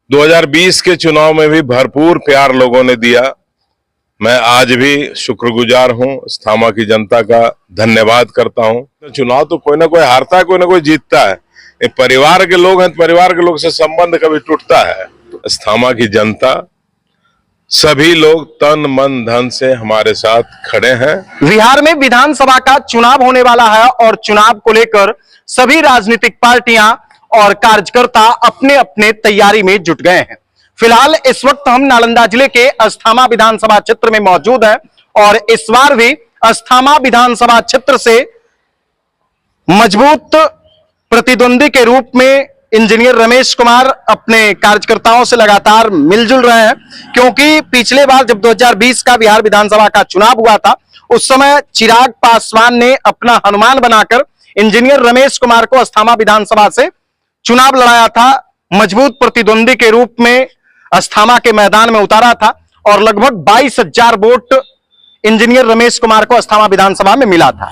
2020 के चुनाव में भी भरपूर प्यार लोगों ने दिया। मैं आज भी शुक्रगुजार हूं, अस्थामा की जनता का धन्यवाद करता हूं। चुनाव तो कोई ना कोई हारता है, कोई ना कोई जीतता है। ये परिवार के लोग हैं, परिवार के लोग से संबंध कभी टूटता है। अस्थामा की जनता, सभी लोग तन मन धन से हमारे साथ खड़े हैं। बिहार में विधानसभा का चुनाव होने वाला है और चुनाव को लेकर सभी राजनीतिक पार्टियां और कार्यकर्ता अपने अपने तैयारी में जुट गए हैं। फिलहाल इस वक्त हम नालंदा जिले के अस्थामा विधानसभा क्षेत्र में मौजूद हैं और इस बार भी अस्थामा विधानसभा क्षेत्र से मजबूत प्रतिद्वंदी के रूप में इंजीनियर रमेश कुमार अपने कार्यकर्ताओं से लगातार मिलजुल रहे हैं, क्योंकि पिछले बार जब 2020 का बिहार विधानसभा का चुनाव हुआ था, उस समय चिराग पासवान ने अपना अनुमान बनाकर इंजीनियर रमेश कुमार को अस्थामा विधानसभा से चुनाव लड़ाया था। मजबूत प्रतिद्वंदी के रूप में अस्थामा के मैदान में उतारा था और लगभग 22,000 वोट इंजीनियर रमेश कुमार को अस्थामा विधानसभा में मिला था।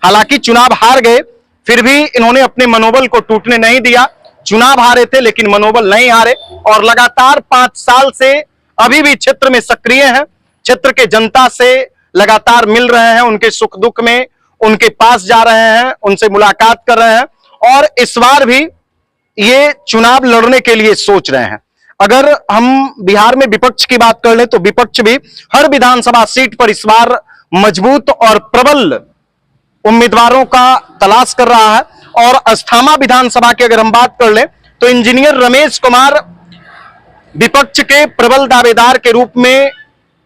हालांकि चुनाव हार गए, फिर भी इन्होंने अपने मनोबल को टूटने नहीं दिया। चुनाव हारे थे लेकिन मनोबल नहीं हारे और लगातार 5 साल से अभी भी क्षेत्र में सक्रिय हैं। क्षेत्र के जनता से लगातार मिल रहे हैं, उनके सुख दुख में उनके पास जा रहे हैं, उनसे मुलाकात कर रहे हैं और इस बार भी ये चुनाव लड़ने के लिए सोच रहे हैं। अगर हम बिहार में विपक्ष की बात कर लें तो विपक्ष भी हर विधानसभा सीट पर इस बार मजबूत और प्रबल उम्मीदवारों का तलाश कर रहा है और अस्थामा विधानसभा की अगर हम बात कर लें तो इंजीनियर रमेश कुमार विपक्ष के प्रबल दावेदार के रूप में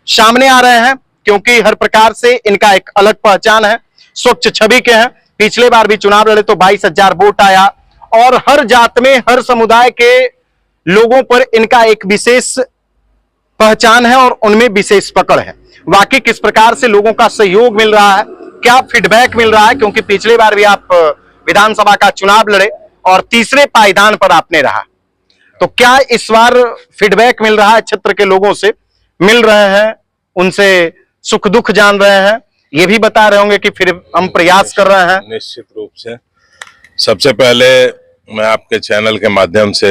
सामने आ रहे हैं, क्योंकि हर प्रकार से इनका एक अलग पहचान है, स्वच्छ छवि के हैं। पिछले बार भी चुनाव लड़े तो 22,000 वोट आया और हर जात में हर समुदाय के लोगों पर इनका एक विशेष पहचान है और उनमें विशेष पकड़ है। वाकई किस प्रकार से लोगों का सहयोग मिल रहा है, क्या फीडबैक मिल रहा है, क्योंकि पिछले बार भी आप विधानसभा का चुनाव लड़े और तीसरे पायदान पर आपने रहा, तो क्या इस बार फीडबैक मिल रहा है? क्षेत्र के लोगों से मिल रहे हैं, उनसे सुख दुख जान रहे हैं, ये भी बता रहे होंगे कि फिर हम प्रयास कर रहे हैं। निश्चित रूप से सबसे पहले मैं आपके चैनल के माध्यम से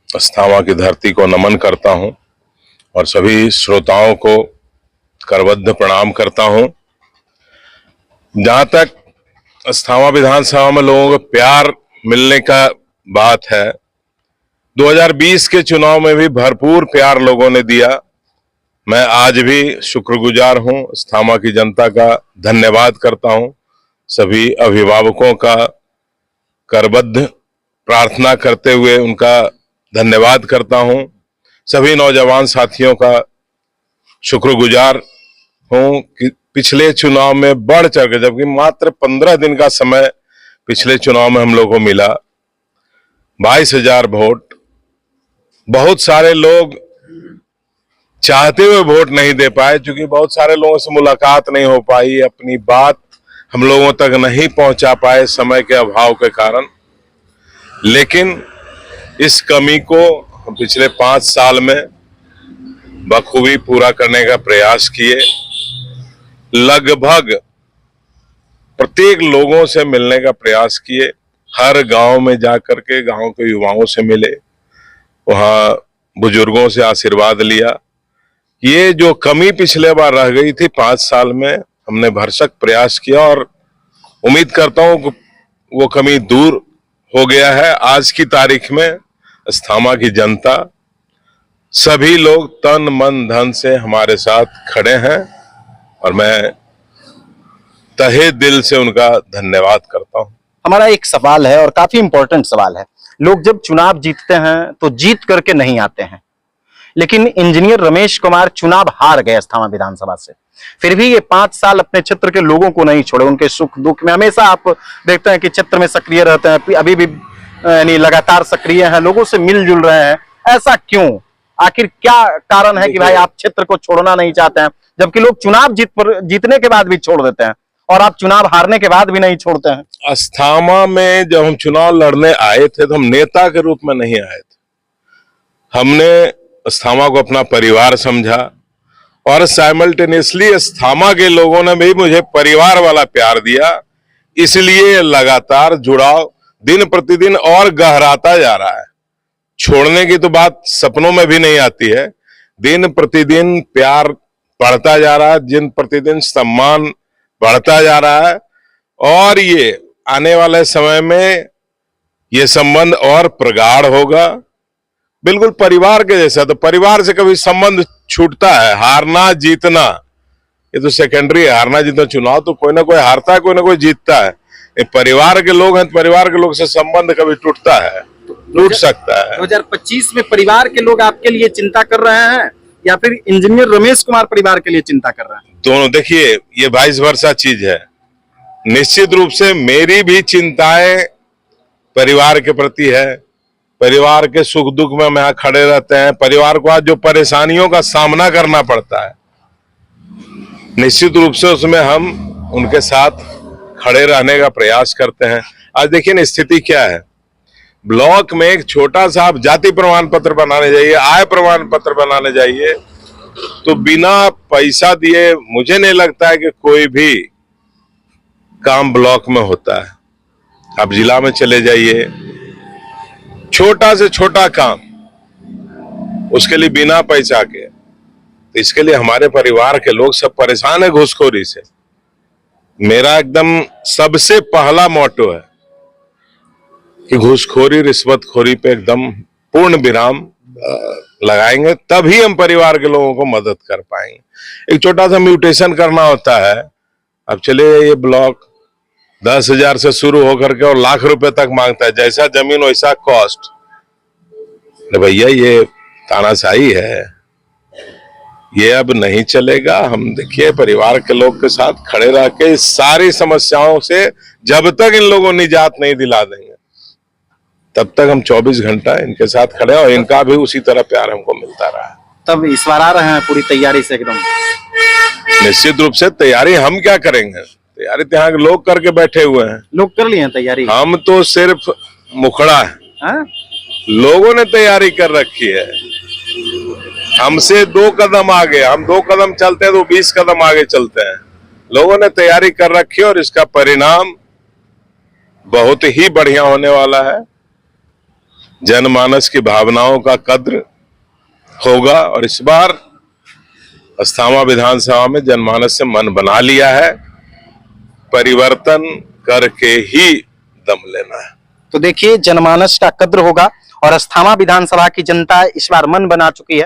अस्थामा की धरती को नमन करता हूं और सभी श्रोताओं को करबद्ध प्रणाम करता हूं। जहां तक अस्थामा विधानसभा में लोगों को प्यार मिलने का बात है, 2020 के चुनाव में भी भरपूर प्यार लोगों ने दिया। मैं आज भी शुक्रगुजार हूं, अस्थामा की जनता का धन्यवाद करता हूं। सभी अभिभावकों का करबद्ध प्रार्थना करते हुए उनका धन्यवाद करता हूं। सभी नौजवान साथियों का शुक्रगुजार हूं कि पिछले चुनाव में बढ़ चढ़ के, जबकि मात्र 15 दिन का समय पिछले चुनाव में हम लोगों को मिला, 22,000 वोट। बहुत सारे लोग चाहते हुए वोट नहीं दे पाए, क्योंकि बहुत सारे लोगों से मुलाकात नहीं हो पाई, अपनी बात हम लोगों तक नहीं पहुंचा पाए समय के अभाव के कारण। लेकिन इस कमी को हम पिछले 5 साल में बखूबी पूरा करने का प्रयास किए। लगभग प्रत्येक लोगों से मिलने का प्रयास किए, हर गांव में जाकर के गांव के युवाओं से मिले, वहां बुजुर्गों से आशीर्वाद लिया। ये जो कमी पिछले बार रह गई थी 5 साल में, हमने भरसक प्रयास किया और उम्मीद करता हूं कि वो कमी दूर हो गया है। आज की तारीख में अस्थामा की जनता, सभी लोग तन मन धन से हमारे साथ खड़े हैं और मैं तहे दिल से उनका धन्यवाद करता हूं। हमारा एक सवाल है और काफी इंपॉर्टेंट सवाल है। लोग जब चुनाव जीतते हैं तो जीत करके नहीं आते हैं, लेकिन इंजीनियर रमेश कुमार चुनाव हार गए अस्थामा विधानसभा से, फिर भी ये 5 साल अपने क्षेत्र के लोगों को नहीं छोड़े। उनके सुख दुख में हमेशा आप देखते हैं कि क्षेत्र में सक्रिय रहते हैं, अभी भी यानी लगातार सक्रिय हैं, लोगों से मिलजुल रहे हैं। ऐसा क्यों? आखिर क्या कारण है कि भाई आप क्षेत्र को छोड़ना नहीं चाहते हैं, जबकि लोग चुनाव जीतने के बाद भी छोड़ देते हैं और आप चुनाव हारने के बाद भी नहीं छोड़ते हैं? अस्थामा में जब हम चुनाव लड़ने आए थे तो हम नेता के रूप में नहीं आए थे। हमने अस्थामा को अपना परिवार समझा और साइमल्टेनियसली अस्थामा के लोगों ने भी मुझे परिवार वाला प्यार दिया, इसलिए लगातार जुड़ाव दिन प्रतिदिन और गहराता जा रहा है। छोड़ने की तो बात सपनों में भी नहीं आती है। दिन प्रतिदिन प्यार बढ़ता जा रहा है, दिन प्रतिदिन सम्मान बढ़ता जा रहा है, और ये आने वाले समय में ये संबंध और प्रगाढ़ होगा, बिल्कुल परिवार के जैसा। तो परिवार से कभी संबंध छूटता है, हारना जीतना ये तो सेकेंडरी है। हारना जीतना, चुनाव तो कोई ना कोई हारता है, कोई ना कोई जीतता है। ये परिवार के लोग हैं, तो परिवार के लोग से संबंध कभी टूटता है, टूट सकता है। 2025 में परिवार के लोग आपके लिए चिंता कर रहे हैं या फिर इंजीनियर रमेश कुमार परिवार के लिए चिंता कर रहे हैं? दोनों, देखिए ये वाइस वर्सा चीज है। निश्चित रूप से मेरी भी चिंताएं परिवार के प्रति है। परिवार के सुख दुख में हम यहाँ खड़े रहते हैं। परिवार को आज जो परेशानियों का सामना करना पड़ता है, निश्चित रूप से उसमें हम उनके साथ खड़े रहने का प्रयास करते हैं। आज देखिए ना स्थिति क्या है। ब्लॉक में एक छोटा सा आप जाति प्रमाण पत्र बनाने जाइए, आय प्रमाण पत्र बनाने जाइए, तो बिना पैसा दिए मुझे नहीं लगता है कि कोई भी काम ब्लॉक में होता है। आप जिला में चले जाइए, छोटा से छोटा काम उसके लिए बिना पैसा के। तो इसके लिए हमारे परिवार के लोग सब परेशान है घूसखोरी से। मेरा एकदम सबसे पहला मोटो है कि घूसखोरी रिश्वतखोरी पे एकदम पूर्ण विराम लगाएंगे, तभी हम परिवार के लोगों को मदद कर पाएंगे। एक छोटा सा म्यूटेशन करना होता है। अब चलिए ये ब्लॉक 10,000 से शुरू होकर के और लाख रुपए तक मांगता है, जैसा जमीन वैसा कॉस्ट। भैया ये तानाशाही है, ये अब नहीं चलेगा। हम देखिए परिवार के लोग के साथ खड़े रह के सारी समस्याओं से जब तक इन लोगों निजात नहीं दिला देंगे, तब तक हम 24 घंटा इनके साथ खड़े हैं, और इनका भी उसी तरह प्यार हमको मिलता रहा है। तब इस बार आ रहे हैं पूरी तैयारी से एकदम? निश्चित रूप से तैयारी हम क्या करेंगे, तैयारी तो यहाँ के लोग करके बैठे हुए हैं। लोग कर लिए हैं तैयारी? हम तो सिर्फ मुखड़ा है, हाँ? लोगों ने तैयारी कर रखी है। हमसे 2 कदम आगे, हम 2 कदम चलते हैं तो 20 कदम आगे चलते हैं। लोगों ने तैयारी कर रखी है और इसका परिणाम बहुत ही बढ़िया होने वाला है। जनमानस की भावनाओं का कद्र होगा, और इस बार अस्थामा विधानसभा में जनमानस से मन बना लिया है, परिवर्तन करके ही दम लेना है। तो देखिए जनमानस का कद्र होगा और अस्थामा विधानसभा की जनता इस बार मन बना चुकी है।